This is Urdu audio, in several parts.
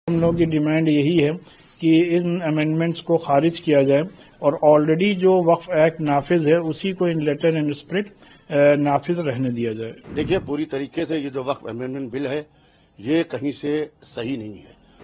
ہم لوگوں کی ڈیمانڈ یہی ہے کہ ان امینڈمنٹس کو خارج کیا جائے اور آلریڈی جو وقف ایکٹ نافذ ہے اسی کو ان لیٹر اینڈ اسپرٹ نافذ رہنے دیا جائے۔ دیکھیے پوری طریقے سے یہ جو وقف امینڈمنٹ بل ہے یہ کہیں سے صحیح نہیں ہے۔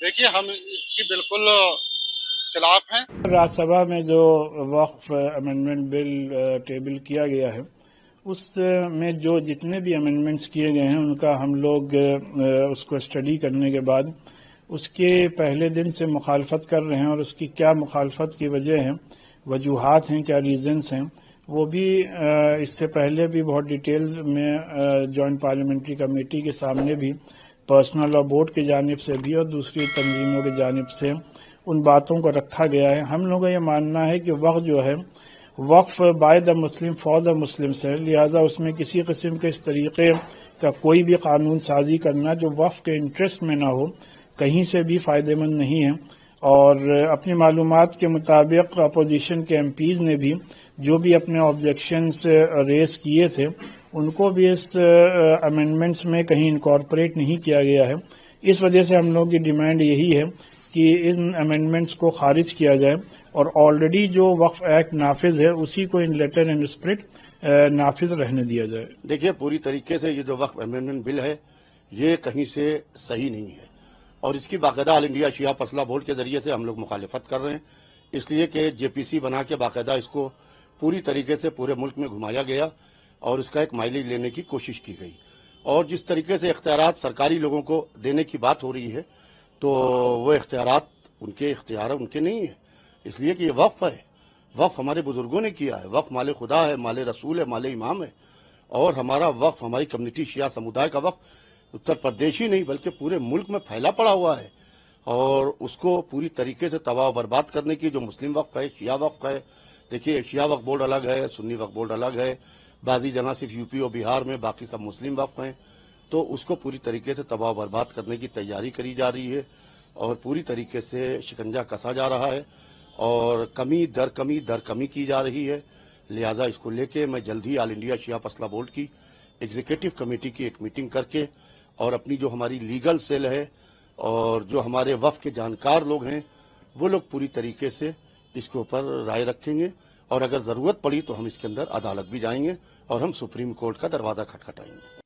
دیکھیے ہم اس کی بالکل خلاف ہیں۔ راجیہ سبھا میں جو وقف امینڈمنٹ بل ٹیبل کیا گیا ہے اس میں جو جتنے بھی امینڈمنٹس کیے گئے ہیں ان کا ہم لوگ اس کو اسٹڈی کرنے کے بعد اس کے پہلے دن سے مخالفت کر رہے ہیں، اور اس کی کیا مخالفت کی وجہ ہیں، وجوہات ہیں، کیا ریزنز ہیں، وہ بھی اس سے پہلے بھی بہت ڈیٹیل میں جوائنٹ پارلیمنٹری کمیٹی کے سامنے بھی پرسنل لاء بورڈ کی جانب سے بھی اور دوسری تنظیموں کی جانب سے ان باتوں کو رکھا گیا ہے۔ ہم لوگوں کا یہ ماننا ہے کہ وقف جو ہے وقف by the Muslim for the مسلم ہے، لہذا اس میں کسی قسم کے اس طریقے کا کوئی بھی قانون سازی کرنا جو وقف کے انٹرسٹ میں نہ ہو کہیں سے بھی فائدہ مند نہیں ہے۔ اور اپنی معلومات کے مطابق اپوزیشن کے ایم پیز نے بھی جو بھی اپنے آبجیکشنز ریز کیے تھے ان کو بھی اس امینڈمنٹس میں کہیں انکارپوریٹ نہیں کیا گیا ہے۔ اس وجہ سے ہم لوگوں کی ڈیمانڈ یہی ہے کہ ان امینڈمنٹس کو خارج کیا جائے اور آلریڈی جو وقف ایکٹ نافذ ہے اسی کو ان لیٹر اینڈ اسپرٹ نافذ رہنے دیا جائے۔ دیکھیے پوری طریقے سے یہ جو وقف امینڈمنٹ بل ہے یہ کہیں سے صحیح نہیں ہے، اور اس کی باقاعدہ آل انڈیا شیعہ فضلہ بورڈ کے ذریعے سے ہم لوگ مخالفت کر رہے ہیں، اس لیے کہ جے پی سی بنا کے باقاعدہ اس کو پوری طریقے سے پورے ملک میں گھمایا گیا اور اس کا ایک مائلیج لینے کی کوشش کی گئی، اور جس طریقے سے اختیارات سرکاری لوگوں کو دینے کی بات ہو رہی ہے تو وہ اختیارات ان کے اختیار ان کے نہیں ہیں، اس لیے کہ یہ وقف ہے، وقف ہمارے بزرگوں نے کیا ہے، وقف مال خدا ہے، مال رسول ہے، مال امام ہے، اور ہمارا وقف ہماری کمیونٹی شیعہ سمودائے کا وقف اتر پردیش ہی نہیں بلکہ پورے ملک میں پھیلا پڑا ہوا ہے، اور اس کو پوری طریقے سے تباہ و برباد کرنے کی جو مسلم وقف ہے، شیعہ وقف ہے، دیکھیے شیعہ وقف بورڈ الگ ہے، سنی وقف بورڈ الگ ہے، بعضی جگہ صرف یو پی اور بہار میں، باقی سب مسلم وقف ہیں، تو اس کو پوری طریقے سے تباہ و برباد کرنے کی تیاری کری جا رہی ہے اور پوری طریقے سے شکنجہ کسا جا رہا ہے اور کمی در کمی کی جا رہی ہے۔ لہٰذا اس کو لے کے میں جلد ہی آل انڈیا شیعہ فضلہ بورڈ کی ایگزیکٹو کمیٹی کی ایک میٹنگ کر کے اور اپنی جو ہماری لیگل سیل ہے اور جو ہمارے وقف کے جانکار لوگ ہیں وہ لوگ پوری طریقے سے اس کے اوپر رائے رکھیں گے، اور اگر ضرورت پڑی تو ہم اس کے اندر عدالت بھی جائیں گے اور ہم سپریم کورٹ کا دروازہ کھٹکھٹائیں گے۔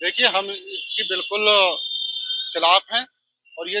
دیکھیے ہم اس کی بالکل خلاف ہیں، اور یہ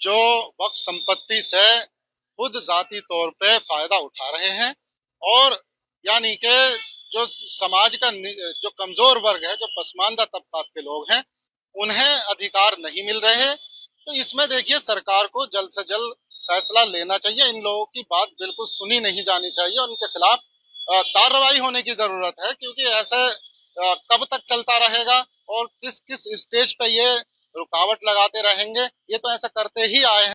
جو وقف سمپتی سے خود ذاتی طور پہ فائدہ اٹھا رہے ہیں، اور یعنی کہ جو سماج کا جو کمزور ورگ ہے، جو پسماندہ طبقات کے لوگ ہیں انہیں ادھیکار نہیں مل رہے ہیں۔ تو اس میں دیکھیے سرکار کو جلد سے جلد فیصلہ لینا چاہیے، ان لوگوں کی بات بالکل سنی نہیں جانی چاہیے، ان کے خلاف کارروائی ہونے کی ضرورت ہے، کیونکہ ایسے کب تک چلتا رہے گا اور کس کس اسٹیج پہ یہ رکاوٹ لگاتے رہیں گے، یہ تو ایسا کرتے ہی آئے ہیں۔